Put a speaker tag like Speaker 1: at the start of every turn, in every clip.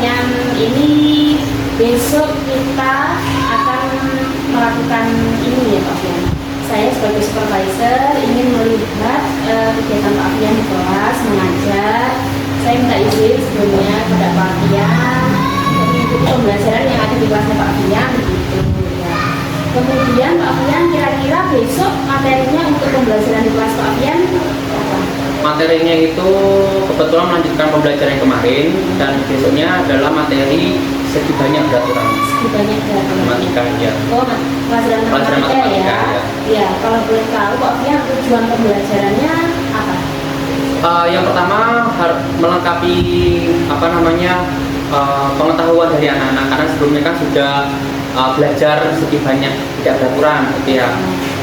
Speaker 1: Afian ini besok kita akan melakukan ini ya Pak Afian. Saya sebagai supervisor ingin melihat kegiatan Pak Afian di kelas mengajar. Saya minta izin sebelumnya kepada Pak Afian untuk mengikuti pembelajaran yang ada di kelasnya Pak Afian begitu ya. Kemudian Pak Afian kira-kira besok materinya untuk pembelajaran di kelas Pak Afian apa?
Speaker 2: Materinya itu kebetulan melanjutkan pembelajaran yang kemarin, dan besoknya adalah materi segi banyak beraturan.
Speaker 1: Segi banyak beraturan.
Speaker 2: Matematika ya.
Speaker 1: Oh, pelajaran matematika ya. Ya, kalau boleh tahu Pak Afian tujuan pembelajarannya apa?
Speaker 2: Yang pertama melengkapi pengetahuan dari anak-anak, karena sebelumnya kan sudah belajar segi banyak tidak beraturan gitu ya.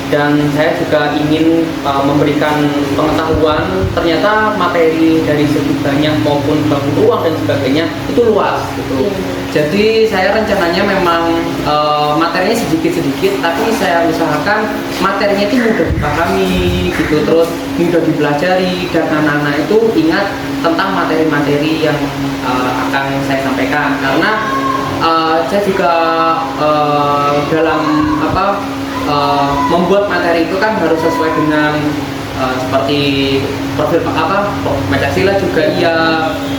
Speaker 2: Dan saya juga ingin memberikan pengetahuan, ternyata materi dari segi banyak maupun bangun ruang dan sebagainya itu luas gitu. Jadi saya rencananya memang materinya sedikit-sedikit, tapi saya usahakan materinya itu mudah dipahami gitu, terus mudah dipelajari, dan anak-anak itu ingat tentang materi-materi yang akan saya sampaikan. Karena saya juga dalam membuat materi itu kan harus sesuai dengan seperti profil Pancasila juga iya,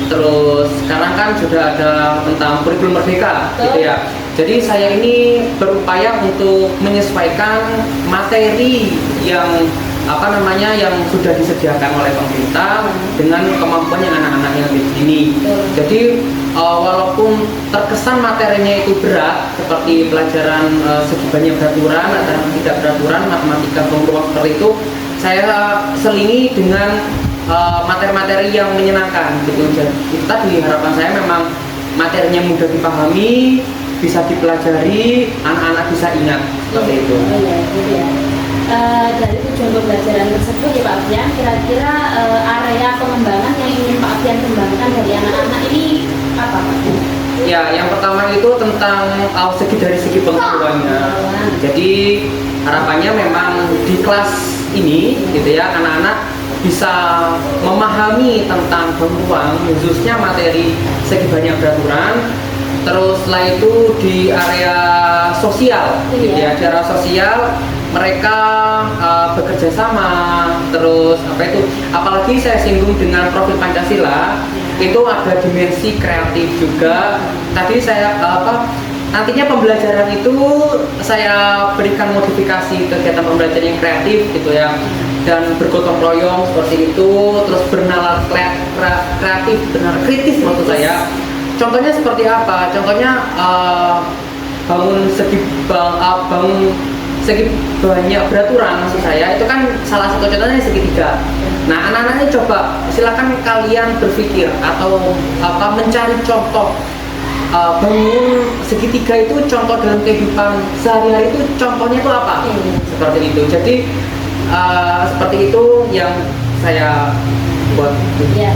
Speaker 2: terus sekarang kan sudah ada tentang kurikulum merdeka gitu ya. Jadi saya ini berupaya untuk menyesuaikan materi yang yang sudah disediakan oleh pemerintah dengan kemampuan yang anak-anak yang di sini. Jadi walaupun terkesan materinya itu berat seperti pelajaran segi banyak beraturan atau tidak beraturan, matematika ruang seperti itu, saya selingi dengan materi-materi yang menyenangkan gitu. Jadi itu tadi harapan saya memang materinya mudah dipahami, bisa dipelajari, anak-anak bisa ingat seperti itu.
Speaker 1: Dari tujuan pembelajaran tersebut ya Pak Afian, kira-kira area pengembangan yang ingin Pak Afian kembangkan dari anak-anak ini apa Pak?
Speaker 2: Ya, yang pertama itu tentang dari segi pengetahuannya. Jadi harapannya memang di kelas ini gitu ya, anak-anak bisa memahami tentang ruang, khususnya materi segi banyak beraturan. Terus setelah itu di area sosial, gitu ya, di area sosial mereka bekerja sama, terus apalagi saya singgung dengan profil Pancasila, itu ada dimensi kreatif juga. Tadi saya nantinya pembelajaran itu saya berikan modifikasi kegiatan pembelajaran yang kreatif gitu ya, dan bergotong royong seperti itu, terus bernalar kreatif, bernalar kritis maksud saya. Contohnya seperti apa? Contohnya bangun segi banyak beraturan maksud saya, itu kan salah satu contohnya segitiga. Nah, anak-anaknya coba silakan kalian berpikir atau mencari contoh bangun segitiga itu, contoh dalam kehidupan sehari-hari itu contohnya itu apa? Seperti itu. Jadi seperti itu yang saya buat.
Speaker 1: Ya,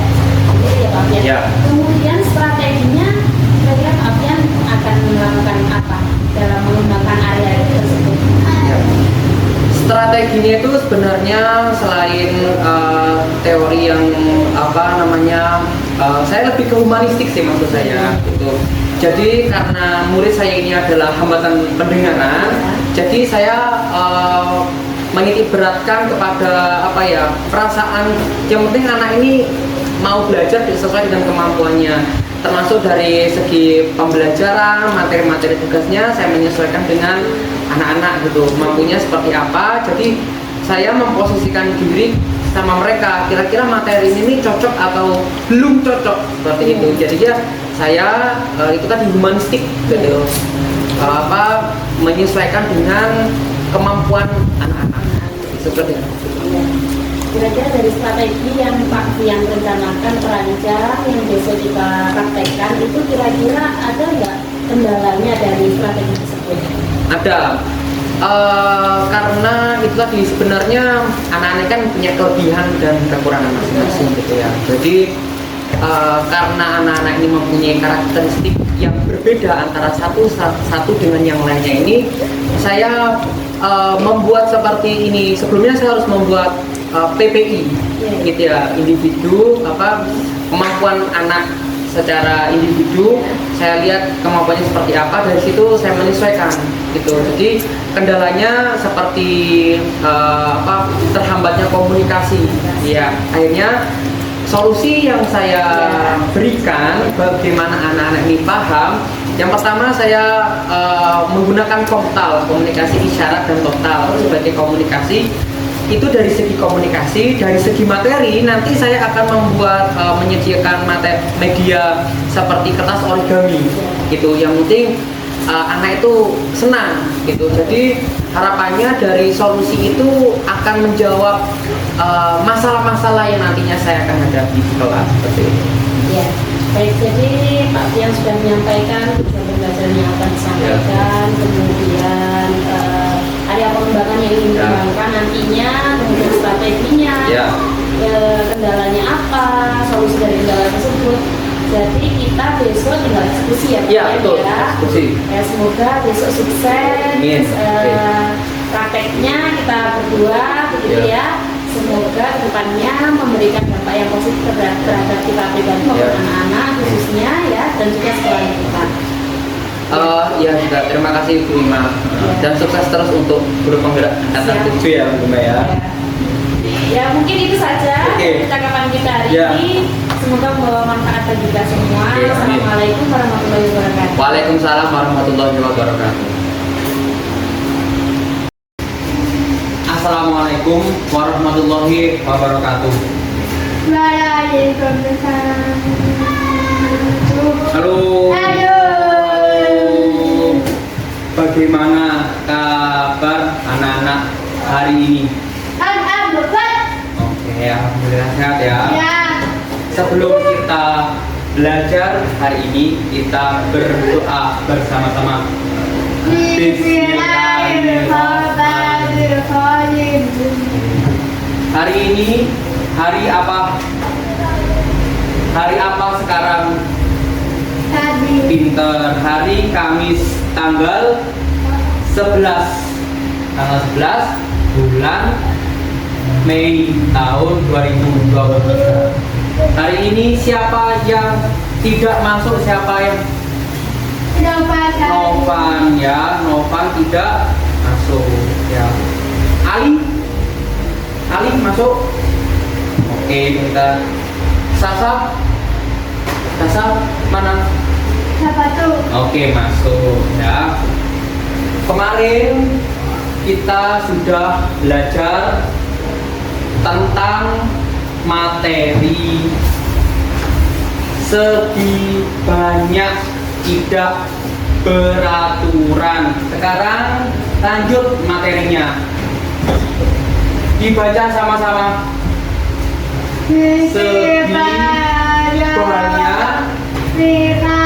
Speaker 1: Pak Afian. Ya. Kemudian strateginya kira-kira Pak Afian akan melakukan apa dalam mengembangkan area itu tersebut?
Speaker 2: Strateginya itu sebenarnya selain teori yang saya lebih ke humanistik sih maksud saya gitu. Jadi karena murid saya ini adalah hambatan pendengaran, jadi saya menitik beratkan kepada perasaan. Yang penting anak ini mau belajar sesuai dengan kemampuannya, termasuk dari segi pembelajaran, materi-materi tugasnya saya menyesuaikan dengan anak-anak gitu, mampunya seperti apa. Jadi saya memposisikan diri sama mereka, kira-kira materi ini cocok atau belum cocok seperti itu. Jadi ya saya itu tadi humanistik gitu, menyesuaikan dengan kemampuan anak-anak seperti itu.
Speaker 1: Kira-kira dari strategi yang Pak Afian rencanakan perancang yang besok kita praktekkan itu kira-kira ada nggak kendalanya dari strategi tersebut?
Speaker 2: Ada, karena itu tadi sebenarnya anak-anak kan punya kelebihan dan kekurangan masing-masing gitu ya. Jadi karena anak-anak ini mempunyai karakteristik yang berbeda antara satu dengan yang lainnya ini, saya membuat seperti ini. Sebelumnya saya harus membuat PPI gitu ya, individu kemampuan anak secara individu, saya lihat kemampuannya seperti apa, dari situ saya menyesuaikan gitu. Jadi kendalanya seperti terhambatnya komunikasi. Ya, akhirnya solusi yang saya berikan bagaimana anak-anak ini paham. Yang pertama saya menggunakan koktal, komunikasi isyarat dan koktal sebagai komunikasi. Itu dari segi komunikasi, dari segi materi nanti saya akan membuat menyediakan media seperti kertas origami gitu. Yang penting anak itu senang gitu. Jadi harapannya dari solusi itu akan menjawab masalah-masalah yang nantinya saya akan hadapi di kelas seperti itu.
Speaker 1: Ya, baik. Jadi Pak Fian sudah menyampaikan tujuan pembelajaran yang akan disampaikan, kemudian area pengembangan yang ingin dikembangkan nantinya, kemudian strateginya, kendalanya apa, solusi dari kendala tersebut. Jadi kita besok tinggal diskusi ya Pak Fian,
Speaker 2: betul, diskusi.
Speaker 1: Ya, semoga besok sukses. Prakteknya kita berdua begitu ya. Semoga kedepannya memberikan dampak yang positif terhadap kita pribadi maupun anak-anak khususnya ya, dan juga sekolah kita.
Speaker 2: Ya sudah, terima kasih Bu Ima, dan sukses terus untuk guru penggerak angkatan 7 ya Bu Ima ya.
Speaker 1: Ya mungkin itu saja percakapan kita hari ini. Semoga membawa manfaat bagi kita semua. Assalamualaikum warahmatullahi wabarakatuh.
Speaker 2: Waalaikumsalam warahmatullahi wabarakatuh. Assalamualaikum warahmatullahi wabarakatuh.
Speaker 3: Waalaikumsalam.
Speaker 2: Halo.
Speaker 3: Halo.
Speaker 2: Bagaimana kabar anak-anak hari ini?
Speaker 3: Alhamdulillah.
Speaker 2: Oke, alhamdulillah sehat ya.
Speaker 3: Ya.
Speaker 2: Sebelum kita belajar hari ini, kita berdoa bersama-sama.
Speaker 3: Bismillahirrahmanirrahim.
Speaker 2: Hari ini hari apa? Hari apa sekarang?
Speaker 3: Tadi.
Speaker 2: Pinter. Hari Kamis tanggal 11. Tanggal 11 bulan Mei tahun 2020. Hari ini siapa yang tidak masuk? Siapa yang Novan ya, Novan tidak masuk ya. Ali masuk. Oke, kita Sasa mana?
Speaker 3: Siapa tuh?
Speaker 2: Oke, masuk ya. Kemarin kita sudah belajar tentang materi segi banyak tidak beraturan. Sekarang lanjut materinya. Dibaca sama-sama. Segi banyak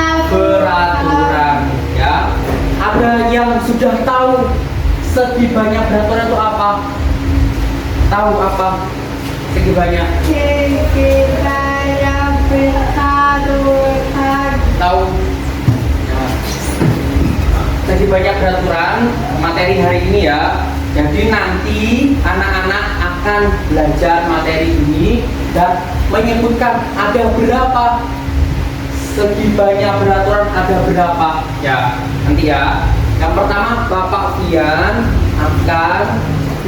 Speaker 2: beraturan ya. Ada yang sudah tahu segi banyak beraturan itu apa? Tahu apa? Segi banyak. Tahu? Ya. Segi banyak beraturan materi hari ini ya. Jadi nanti anak-anak akan belajar materi ini dan menyebutkan ada berapa segi banyak beraturan, ada berapa ya. Nanti ya. Yang pertama Bapak Fian akan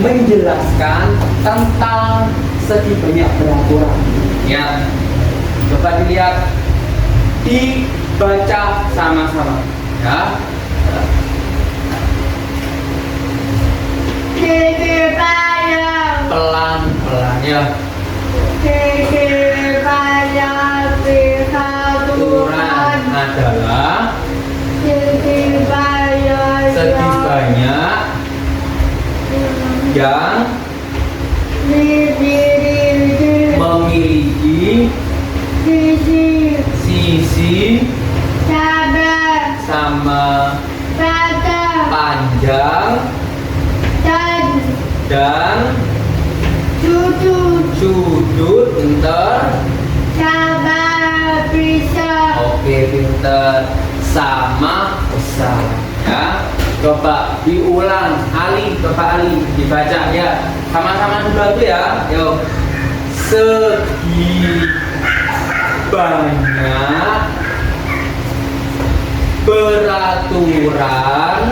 Speaker 2: menjelaskan tentang segi banyak beraturan ya. Coba dilihat, dibaca sama-sama ya. Pelan-pelan ya. Beraturan adalah segi banyak yang memiliki sisi sama panjang dan sudut oke, pinter sama besar ya. Coba diulang, Coba Ali dibaca ya. Sama-sama dulu ya. Yuk. Segi banyak peraturan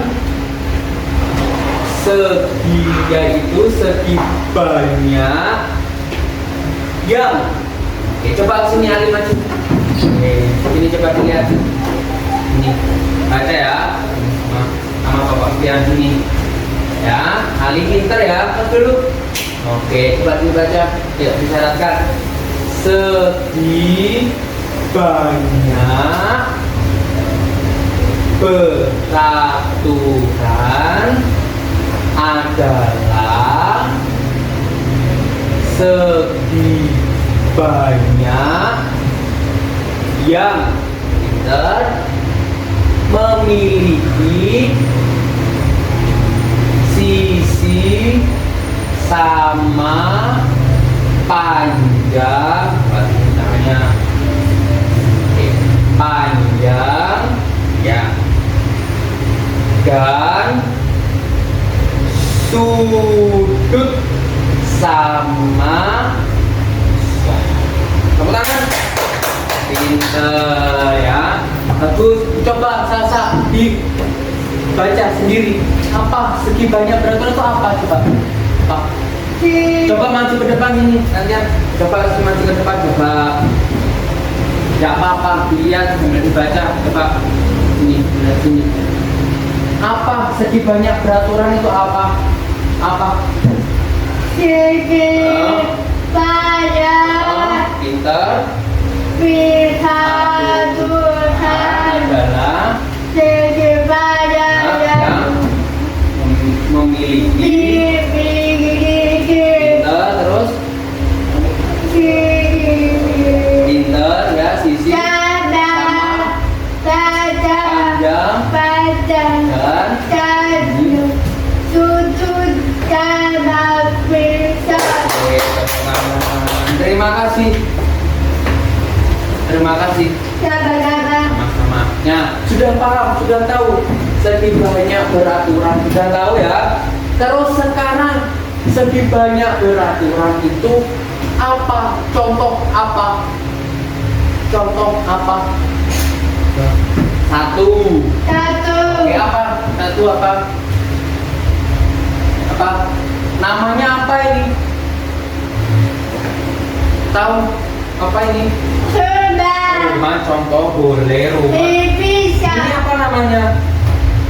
Speaker 2: segi, yaitu segi banyak yang. Oke, coba sini Ali maju. Oke, ini coba dilihat. Ini baca ya, sama Bapak Pian sini. Ya, Ali pinter ya, lihat dulu. Oke, coba dibaca. Yuk, disyaratkan. Segi banyak peraturan adalah segi banyak yang memiliki sisi sama panjang, namanya panjang ya, dan sudut sama. Tepuk tangan. Pinter ya. Bagus. Coba Sasa dibaca sendiri. Apa segi banyak peraturan itu apa coba? Apa? Coba maju ke depan ini. Kalian coba maju ke depan coba. Tidak apa-apa, dilihat sambil dibaca. Coba ini, lihat sini. Apa segi banyak peraturan itu apa? Apa?
Speaker 3: Segi banyak
Speaker 2: Pinter.
Speaker 3: peraturan
Speaker 2: Adalah
Speaker 3: segi banyak yang
Speaker 2: memiliki.
Speaker 3: dimiliki
Speaker 2: Terus
Speaker 3: sisi
Speaker 2: pinter ya, sisi
Speaker 3: Sada, sada,
Speaker 2: panjang
Speaker 3: panjang,
Speaker 2: dan
Speaker 3: dan sudut sama besar.
Speaker 2: Oke, teman-teman. Terima kasih. Terima kasih.
Speaker 3: Sama-sama.
Speaker 2: Sama-sama. Nah, sudah paham, sudah tahu segi banyak peraturan, sudah tahu ya. Terus sekarang segi banyak peraturan itu apa? Contoh apa? Contoh apa? Satu.
Speaker 3: Satu.
Speaker 2: Oke, apa? Satu apa? Apa? Namanya apa ini? Tahu? Apa ini?
Speaker 3: Rumah.
Speaker 2: Rumah, contoh boleh rumah.
Speaker 3: Bisa.
Speaker 2: Ini apa namanya?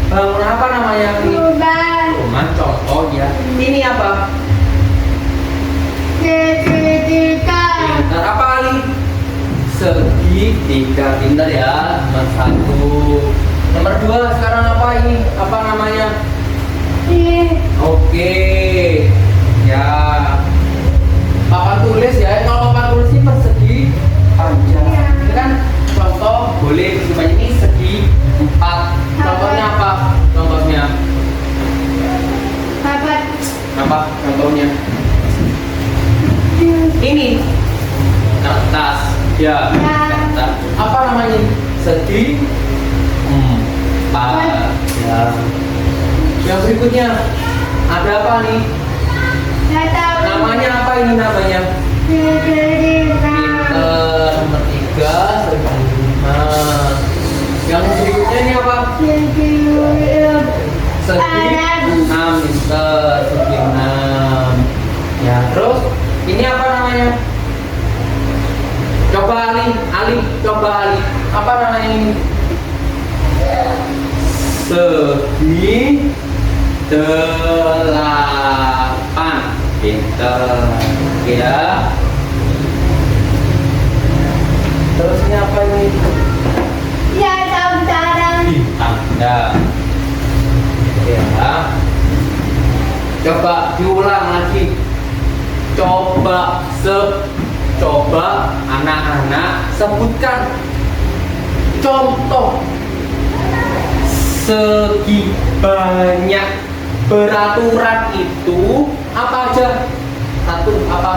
Speaker 2: Bangunan apa namanya ini?
Speaker 3: Rumah.
Speaker 2: Rumah, contoh ya. Ini apa?
Speaker 3: Segitiga.
Speaker 2: Pintar apa Ali? Segitiga, pintar ya. Nomor satu. Nomor dua sekarang apa ini? Apa namanya? Oke. Ya. Papan tulis ya. Kalau papan tulis ini persegi panjang. Ini kan contoh boleh sebanyak ini segi 4. Contohnya apa? Contohnya
Speaker 3: Apa?
Speaker 2: apa? Contohnya ini kertas ya. Kertas. Apa namanya? Segi 4 ya. Yang berikutnya ada apa nih? Namanya apa ini namanya? Nomor 3 segi 5. Yang berikutnya ini apa? Segi 6 Mister, segi 6. Ya, terus ini apa namanya? Coba Ali, coba Ali. Apa namanya ini? Segi 8. Pinter. Ya. Terus ini apa ini?
Speaker 3: Ya, tahu-tahu.
Speaker 2: Tanda. Ya. Coba diulang lagi. Coba anak-anak sebutkan contoh segi banyak peraturan itu apa aja? Satu apa?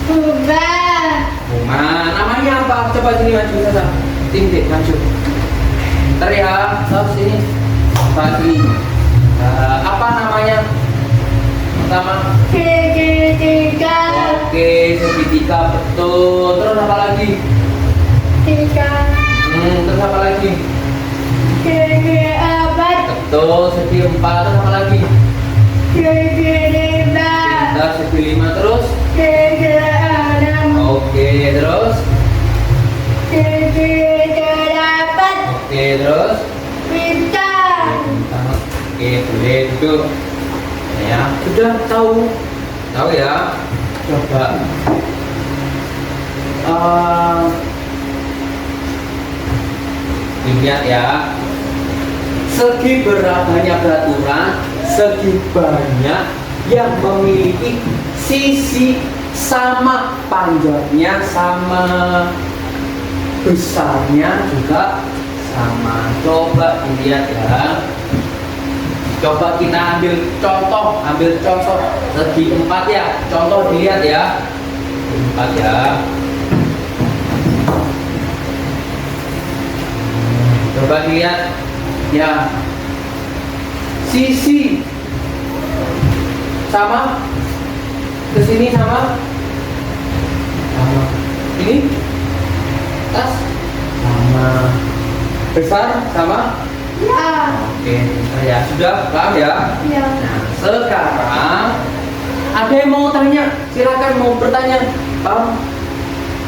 Speaker 3: Rumah.
Speaker 2: Rumah. Namanya apa? Coba sini maju saja. Tinggi maju. Ntar ya, terus sini. Pagi. Apa namanya? Pertama.
Speaker 3: Segi Segitiga.
Speaker 2: Oke, segitiga betul. Terus apa lagi?
Speaker 3: Tiga.
Speaker 2: Terus apa lagi?
Speaker 3: Segi empat.
Speaker 2: Betul, segi 4. Terus apa lagi?
Speaker 3: Segi lima.
Speaker 2: Bentar, segi 5 terus.
Speaker 3: Segi enam.
Speaker 2: Oke, terus.
Speaker 3: Segi delapan.
Speaker 2: Oke, terus.
Speaker 3: Bintang.
Speaker 2: Oke, boleh duduk. Ya, sudah tahu. Tahu ya. Coba. Lihat ya. Segi banyak beraturan, segi banyak yang memiliki sisi sama panjangnya, sama besarnya juga sama. Coba dilihat ya. Coba kita ambil contoh segi 4 ya. Contoh dilihat ya. 4 ya. Coba dilihat ya. Sisi sama, ke sini sama. Ini tas sama, besar sama.
Speaker 3: Ya.
Speaker 2: Oke, ya sudah paham ya.
Speaker 3: Ya.
Speaker 2: Nah, sekarang ada yang mau tanya, silakan mau bertanya.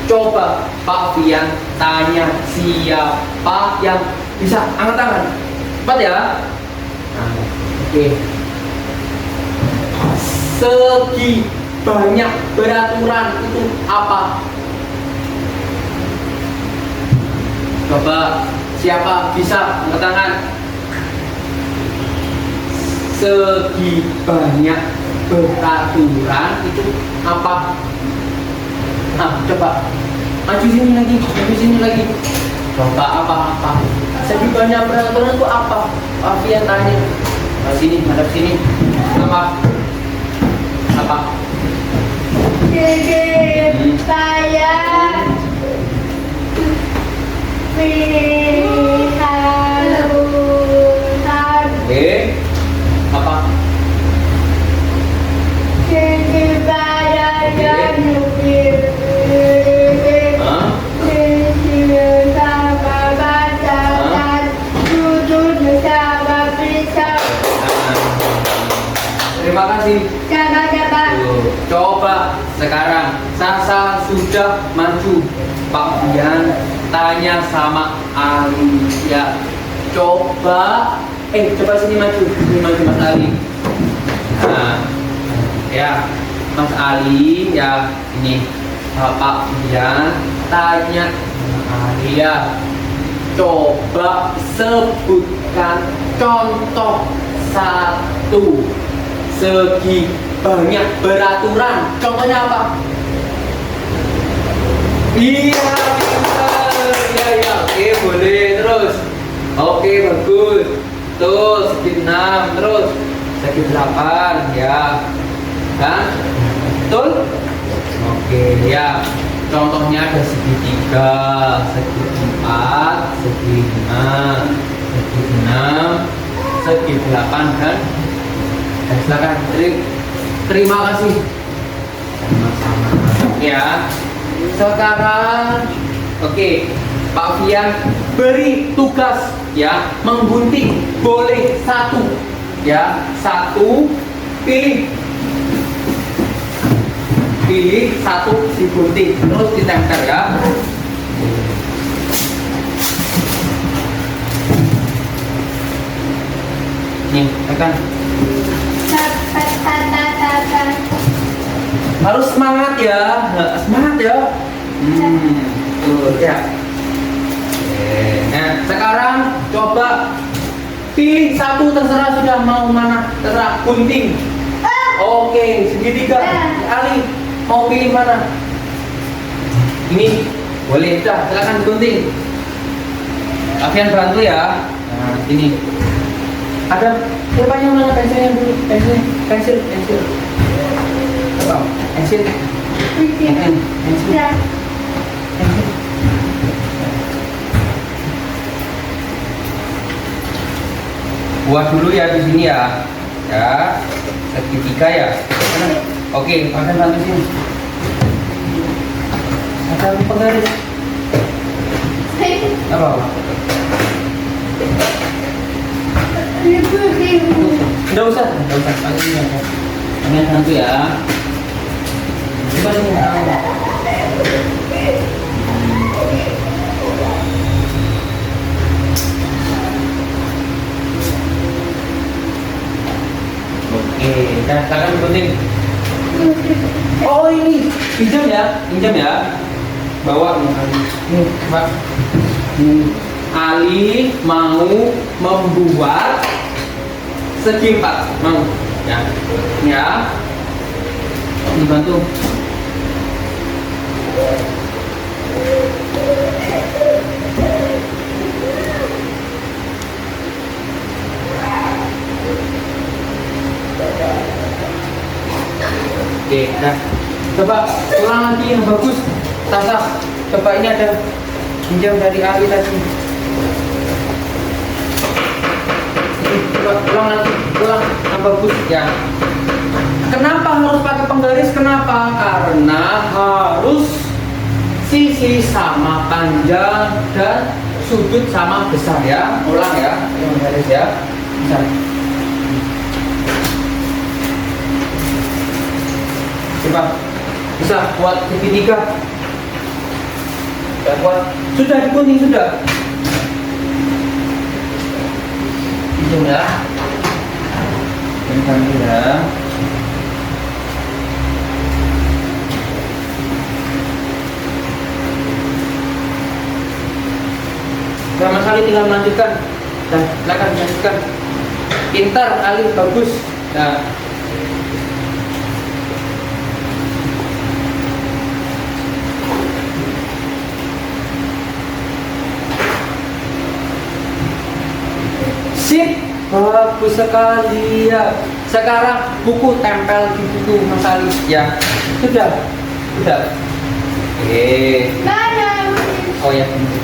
Speaker 2: Coba Pak Fian tanya siapa yang bisa angkat tangan. Cepat ya. Nah, oke. Segi banyak beraturan itu apa? Coba siapa bisa angkat tangan? Segi banyak beraturan itu apa? Coba maju sini lagi. Coba apa? Segi banyak beraturan itu apa? Pak Fian tanya. Sini, hadap sini. Apa?
Speaker 3: Segi saya. Pilihan.
Speaker 2: Oke. Apa?
Speaker 3: Segi badan dan
Speaker 2: Hah?
Speaker 3: sama baca dan sudut sama pisau.
Speaker 2: Terima kasih.
Speaker 3: Coba.
Speaker 2: Coba sekarang Sasa sudah maju. Pak Fian tanya sama Ali ya. Coba sini maju Mas Ali. Nah, ya Mas Ali ya, ini Pak Fian tanya sama Ali ya. Coba sebutkan contoh satu segi banyak beraturan. Contohnya apa? Iya, pintar. Ya, oke, boleh terus. Oke, bagus. Tuh, segi 6, terus segi 8, ya. Kan? Betul? Oke, ya. Contohnya ada segi 3, segi 4, segi 5, segi 6, segi 8, kan? Silakan. Terima kasih. Sama-sama. Ya. Sekarang oke, Pak Fian beri tugas ya, menggunting. Boleh satu ya, satu, pilih satu digunting, terus ditempel ya. Nih, tekan. Harus semangat ya, semangat ya. Tuh ya. Nah, sekarang coba pilih satu, terserah sudah mau mana, terserah, gunting. Oke, segitiga. Ali mau pilih mana? Ini boleh, sudah silakan gunting. Kalian bantu ya. Nah, ini ada siapa yang mana pensilnya dulu? Pensil. Apa? Pensil. Buat dulu ya di sini ya. Ya, segitiga ya. Oke, pakai bantu sini. Ada penggaris. Apa? Enggak usah. Pakai ini aja. Pakai bantu ya. Coba sini. Oke, tangan penting. Oh ini, pinjam ya. Bawa nih, Pak. Ali mau membuat segi 4, mau ya? Ya, dibantu. Oke, nah, coba ulang lagi yang bagus. Tasa, coba ini ada pinjam dari Ali tadi. Coba ulang yang bagus ya. Kenapa harus pakai penggaris? Kenapa? Karena harus sisi sama panjang dan sudut sama besar ya. Ulang ya, penggaris ya. Besar. Coba bisa buat segitiga. Sudah digunting sudah. Pinjam ya. Pinjam ya. Sama sekali tinggal melanjutkan. Dan silakan lanjutkan. Pintar, Ali, bagus. Nah. Sip, bagus sekali ya. Sekarang buku tempel di buku Mas Ali ya. Sudah. Oke. Oh ya, ini.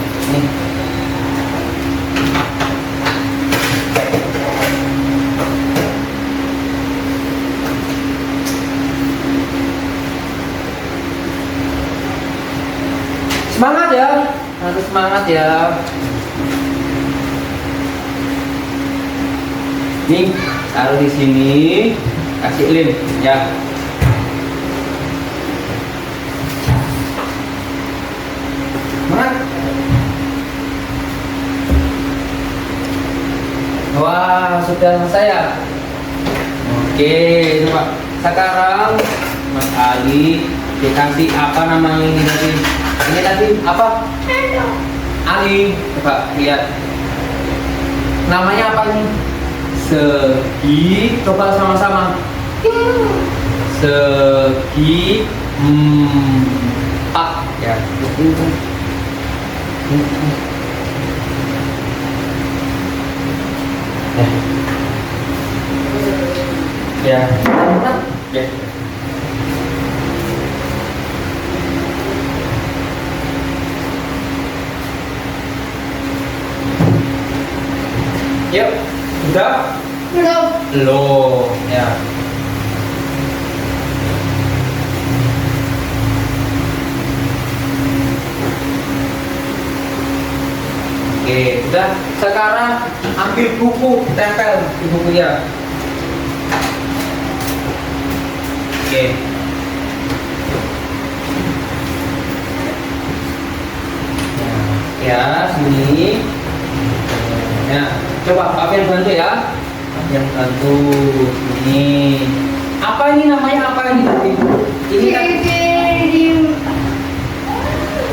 Speaker 2: Semangat ya, harus semangat ya. Nih, taruh di sini, kasih lem ya. Semangat. Wah, sudah selesai ya. Oke, coba sekarang Mas Ali dikasih apa namanya ini tadi? Ini tadi apa? Ali, coba lihat. Namanya apa ini? Segi, coba sama-sama. Segi 4 ya. Ya. Ya. Yuk, sudah? Belum, ya. Oke, sudah. Sekarang ambil buku, tempel di bukunya. Oke. Ya, sini. Ya, coba Pak Fian bantu ya. Pak Fian bantu. Ini. Apa ini namanya? Apa ini tadi? Ini kan.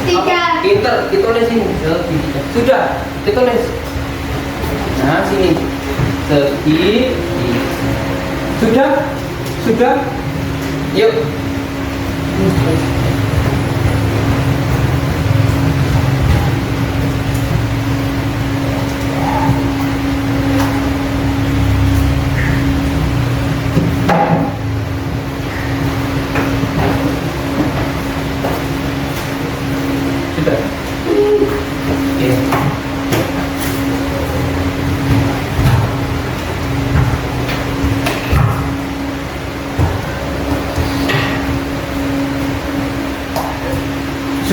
Speaker 3: Tiga.
Speaker 2: Pinter, ditulis ini. Sudah, ditulis. Nah, sini. Segi. Sudah. Yuk. Sudah. Oke.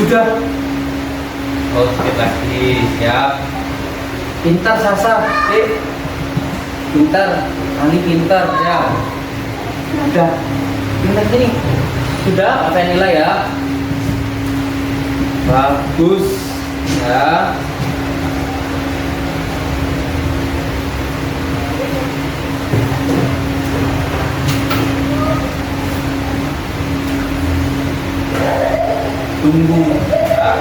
Speaker 2: sudah. Oh, sedikit lagi, siap. Pintar Sasa, pintar, Ali pintar ya. Sudah, pintar sini. Sudah, apa nilai ya? Bagus ya. Tunggu ya.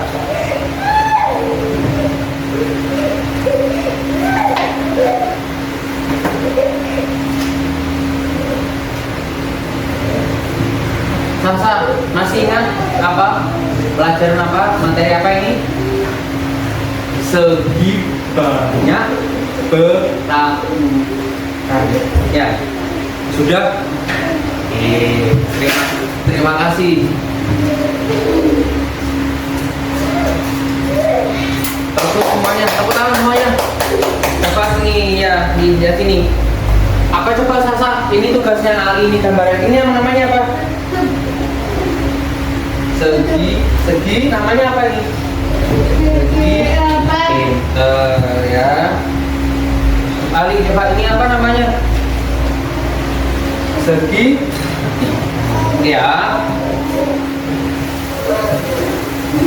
Speaker 2: Sasa, masih ingat apa? Pelajaran apa? Materi apa ini? Segi banyak berlakukan. Ya, sudah. Terima kasih. Tepuk semuanya, tepuk tangan semuanya. Coba nih ya, lihat ini. Apa coba Sasa? Ini tugasnya Ali, ini gambaran. Ini yang namanya apa? Segi namanya apa ini? Segi pinter ya. Ali coba ini apa namanya? Segi ya.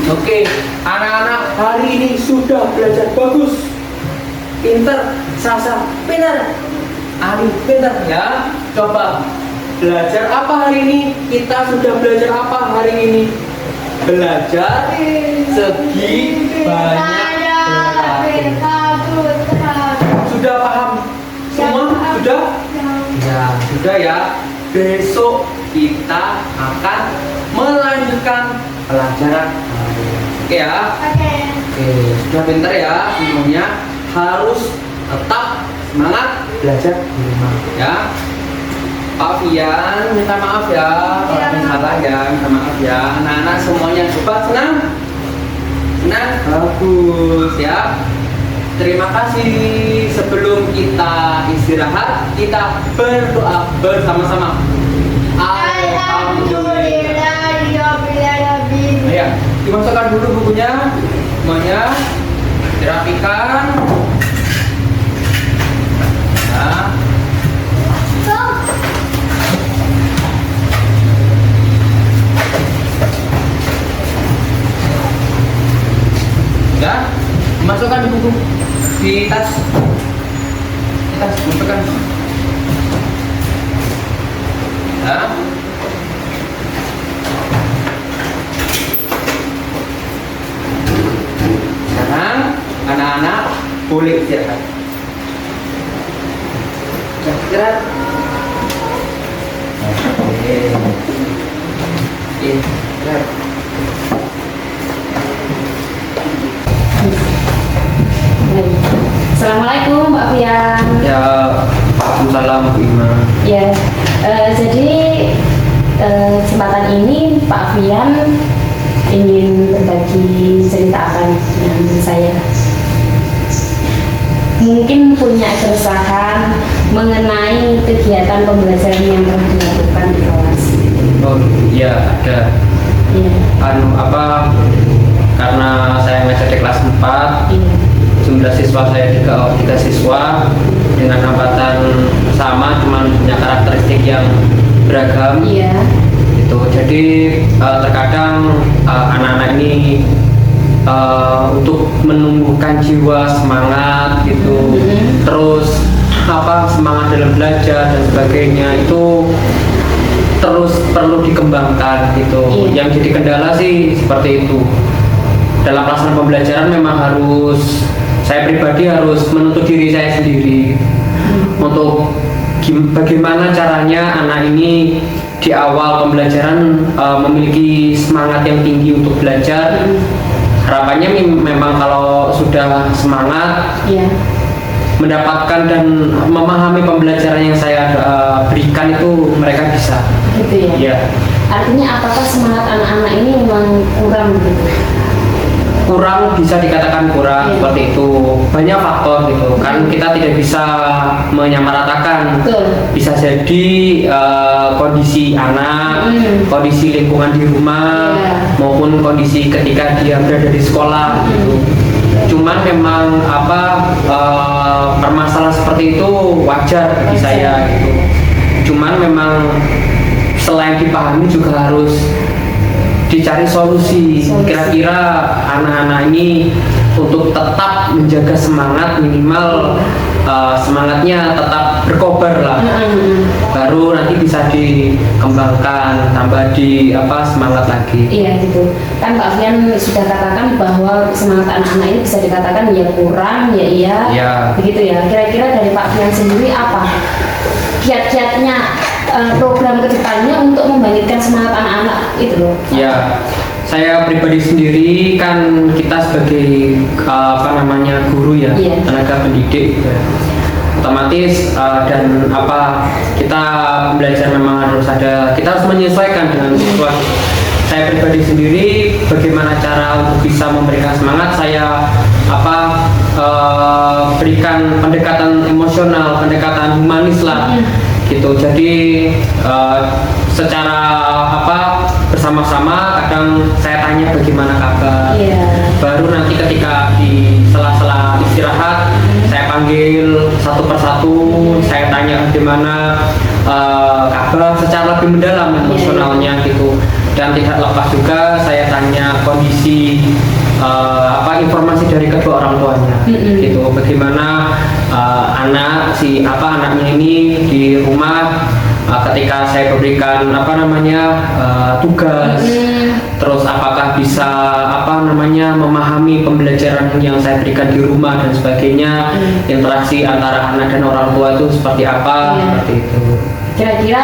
Speaker 2: Oke, anak-anak hari ini sudah belajar bagus. Pinter, Sasa pinter, Ali pinter ya. Coba belajar apa hari ini? Kita sudah belajar apa hari ini? Belajar segi banyak berlaku. Sudah paham semua? Sudah? Ya, sudah ya. Besok kita akan melanjutkan pelajaran. Oke ya? Oke, sudah pintar ya semuanya. Harus tetap semangat belajar di rumah ya. Pak Fian, minta maaf ya kalau ada salah ya, minta maaf ya. Anak-anak semuanya coba senang? Senang? Bagus ya. Terima kasih. Sebelum kita istirahat, kita berdoa bersama-sama. Ya, dimasukkan dulu bukunya, semuanya dirapikan. Ya. Ya, masukkan di buku, di tas, masukkan. Ya. Sekarang anak-anak boleh istirahat. Istirahat. Oke. Istirahat.
Speaker 1: Assalamualaikum Mbak Fian.
Speaker 2: Ya, Waalaikumsalam Bu Ima.
Speaker 1: Ya, jadi kesempatan ini Pak Fian ingin berbagi cerita apa dengan saya. Mungkin punya keresahan mengenai kegiatan pembelajaran yang pernah dilakukan di kelas.
Speaker 2: Oh iya ada.
Speaker 1: Iya.
Speaker 2: Karena saya ngajar di kelas 4.
Speaker 1: Iya.
Speaker 2: Jumlah siswa saya 3 siswa dengan hambatan sama, cuman punya karakteristik yang beragam.
Speaker 1: Iya.
Speaker 2: Itu jadi terkadang anak-anak ini untuk menumbuhkan jiwa semangat gitu, terus semangat dalam belajar dan sebagainya itu terus perlu dikembangkan gitu.
Speaker 1: Iya.
Speaker 2: Yang jadi kendala sih seperti itu. Dalam pelaksanaan pembelajaran memang saya pribadi harus menuntut diri saya sendiri untuk bagaimana caranya anak ini di awal pembelajaran memiliki semangat yang tinggi untuk belajar. Harapannya memang kalau sudah semangat,
Speaker 1: Iya.
Speaker 2: mendapatkan dan memahami pembelajaran yang saya berikan itu mereka bisa.
Speaker 1: Gitu ya.
Speaker 2: Iya.
Speaker 1: Artinya apakah semangat anak-anak ini memang kurang gitu?
Speaker 2: Kurang, bisa dikatakan kurang.
Speaker 1: Iya.
Speaker 2: Seperti itu. banyak faktor gitu kan, kita tidak bisa menyamaratakan.
Speaker 1: Betul.
Speaker 2: Bisa jadi kondisi anak, kondisi lingkungan di rumah, maupun kondisi ketika dia berada di sekolah gitu. Cuman memang permasalahan seperti itu wajar bagi saya gitu. Cuman memang selain dipahami juga harus dicari solusi. Kira-kira anak-anak ini untuk tetap menjaga semangat, minimal semangatnya tetap berkobar lah, baru nanti bisa dikembangkan, tambah di semangat lagi.
Speaker 1: Iya gitu kan, Pak Alfian sudah katakan bahwa semangat anak-anak ini bisa dikatakan ya kurang, ya iya, begitu ya. Kira-kira dari Pak Alfian sendiri apa kiat-kiatnya, program kedepannya untuk membangkitkan semangat anak-anak itu loh?
Speaker 2: Ya, saya pribadi sendiri kan kita sebagai guru ya, tenaga pendidik gitu ya. Otomatis dan kita belajar memang kita harus menyesuaikan dengan situasi. Saya pribadi sendiri bagaimana cara untuk bisa memberikan semangat, saya berikan pendekatan emosional, pendekatan humanis lah gitu. Jadi secara bersama-sama kadang saya tanya bagaimana kabar, baru nanti ketika di sela-sela istirahat saya panggil satu persatu, saya tanya bagaimana kabar secara lebih mendalam emosionalnya gitu. Dan tidak lepas juga saya tanya kondisi informasi dari kedua orang tuanya gitu, bagaimana anaknya ini di rumah ketika saya berikan tugas, terus apakah bisa memahami pembelajaran yang saya berikan di rumah dan sebagainya, interaksi antara anak dan orang tua itu seperti apa, seperti itu.
Speaker 1: Kira-kira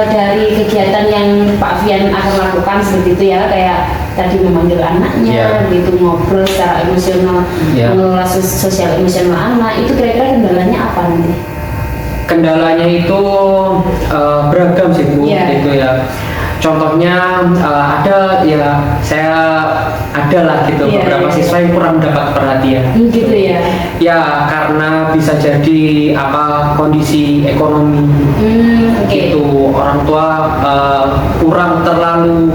Speaker 1: dari kegiatan yang Pak Alfian akan lakukan seperti itu ya, kayak tadi memanggil anaknya, begitu ngobrol secara emosional, mengelola sosial emosional anak, itu kira-kira kendalanya apa nanti?
Speaker 2: Kendalanya itu beragam sih Bu, gitu ya. Contohnya saya ada lah gitu beberapa siswa yang kurang mendapat perhatian.
Speaker 1: Gitu ya.
Speaker 2: Ya karena bisa jadi kondisi ekonomi, gitu, orang tua kurang terlalu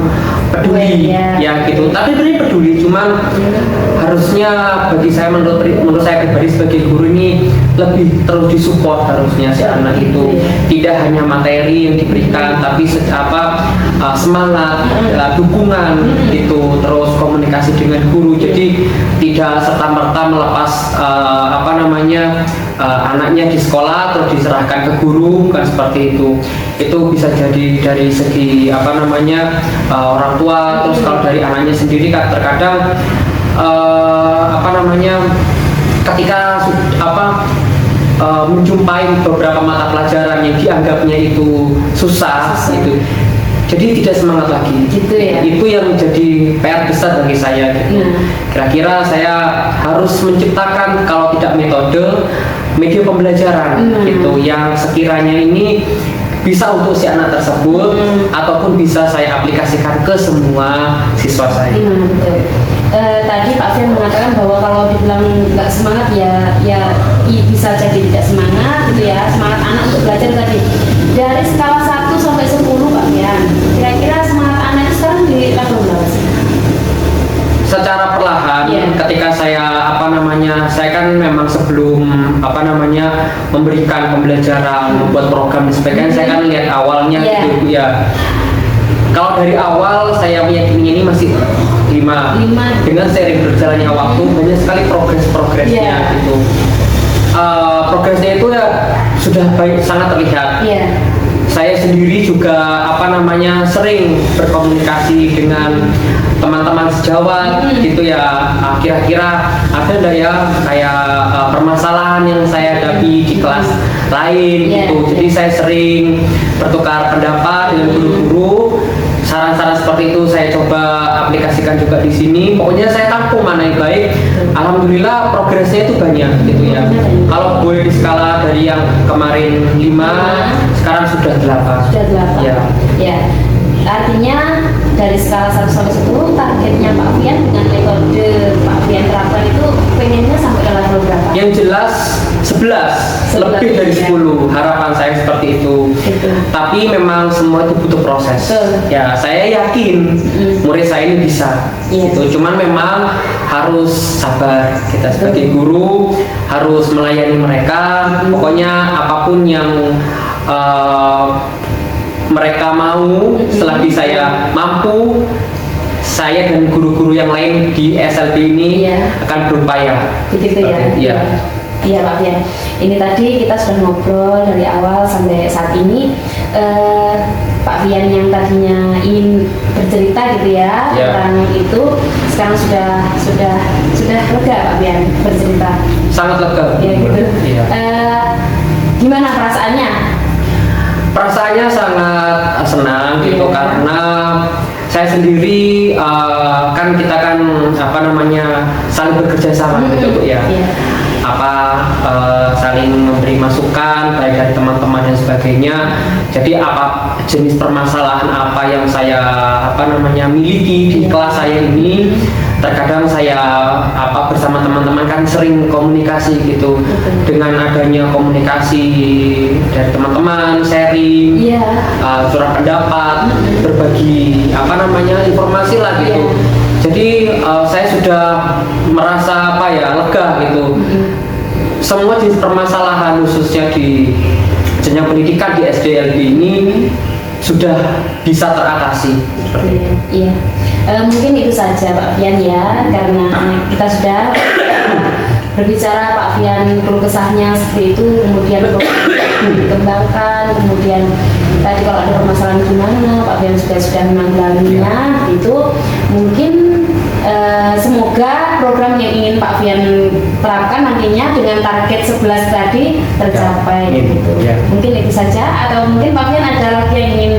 Speaker 2: peduli ya gitu. Tapi sebenarnya peduli, cuman harusnya bagi saya menurut saya pribadi sebagai guru ini lebih terus disupport harusnya si anak itu, tidak hanya materi yang diberikan tapi semangat, dukungan gitu, terus komunikasi dengan guru. Jadi tidak serta-merta melepas anaknya di sekolah terus diserahkan ke guru, bukan seperti itu. Itu bisa jadi dari segi orang tua. Terus kalau dari anaknya sendiri kan terkadang ketika menjumpai beberapa mata pelajaran yang dianggapnya itu susah. Gitu, jadi tidak semangat lagi
Speaker 1: gitu ya.
Speaker 2: Itu yang menjadi PR besar bagi saya gitu. Kira-kira saya harus menciptakan kalau tidak metode, media pembelajaran gitu, yang sekiranya ini bisa untuk si anak tersebut ataupun bisa saya aplikasikan ke semua siswa saya.
Speaker 1: Betul. Tadi Pak Alfian mengatakan bahwa kalau dibilang nggak semangat ya bisa jadi tidak semangat gitu ya. Semangat anak untuk belajar tadi dari skala 1 sampai 10 Pak Alfian, kira-kira semangat anak itu sekarang di level berapa sih?
Speaker 2: Secara perlahan, ketika saya saya kan memang sebelum memberikan pembelajaran, membuat program dan sebagainya, saya kan lihat awalnya gitu ya. Kalau dari awal saya meyakini ini masih 5. Dengan seiring berjalannya waktu banyak sekali progresnya gitu. Progresnya itu ya sudah sangat terlihat. Saya sendiri juga sering berkomunikasi dengan teman-teman sejawat gitu ya. Kira-kira ada nggak ya kayak permasalahan yang saya hadapi di kelas lain gitu. Jadi saya sering bertukar pendapat dengan guru-guru. Saran-saran seperti itu saya coba aplikasikan juga di sini. Pokoknya saya tampung mana yang baik. Alhamdulillah progresnya itu banyak gitu ya. Kalau boleh di skala dari yang kemarin 5, sekarang sudah 8.
Speaker 1: Sudah 8. Ya. Artinya dari skala 1 sampai 10 targetnya Pak Alfian dengan metode Pak Alfian terapkan itu pengennya sampai ke level
Speaker 2: lebih dari 10 harapan saya seperti itu.
Speaker 1: Gitu.
Speaker 2: Tapi memang semua itu butuh proses.
Speaker 1: Betul.
Speaker 2: Ya saya yakin murid saya ini bisa.
Speaker 1: Iya.
Speaker 2: Gitu. Cuman memang harus sabar. Kita sebagai guru harus melayani mereka. Pokoknya apapun yang mereka mau, selagi saya mampu, saya dan guru-guru yang lain di SLB ini
Speaker 1: Iya.
Speaker 2: akan berupaya.
Speaker 1: Begitu ya.
Speaker 2: Oke, iya.
Speaker 1: Iya Pak Fian. Ini tadi kita sudah ngobrol dari awal sampai saat ini. Pak Fian yang tadinya ingin bercerita gitu ya
Speaker 2: Iya.
Speaker 1: tentang itu, sekarang sudah lega Pak Fian bercerita.
Speaker 2: Sangat lega.
Speaker 1: Ya gitu.
Speaker 2: Iya.
Speaker 1: Gimana perasaannya?
Speaker 2: Perasaannya sangat senang gitu
Speaker 1: Iya.
Speaker 2: karena saya sendiri kan kita kan apa namanya saling bekerja sama gitu Bu ya.
Speaker 1: Iya.
Speaker 2: Saling memberi masukan baik dari teman-teman dan sebagainya. Jadi apa jenis permasalahan apa yang saya miliki di kelas saya ini, terkadang saya bersama teman-teman kan sering komunikasi gitu. Dengan adanya komunikasi dari teman-teman, sharing,
Speaker 1: Iya.
Speaker 2: surat pendapat, berbagi informasi lah gitu. Jadi saya sudah merasa lega gitu. Semua jenis permasalahan khususnya di jenjang pendidikan di SDLB ini sudah bisa teratasi.
Speaker 1: Iya. Mungkin itu saja Pak Fian ya, karena kita sudah berbicara Pak Fian keluh kesahnya seperti itu, kemudian dikembangkan, kemudian tadi kalau ada permasalahan gimana Pak Fian sudah menanggulanginya itu. Mungkin semoga program yang ingin Pak Fian terapkan nantinya dengan target 11 tadi tercapai
Speaker 2: Ya,
Speaker 1: gitu.
Speaker 2: ya.
Speaker 1: Mungkin itu saja, atau mungkin Pak Fian ada lagi yang ingin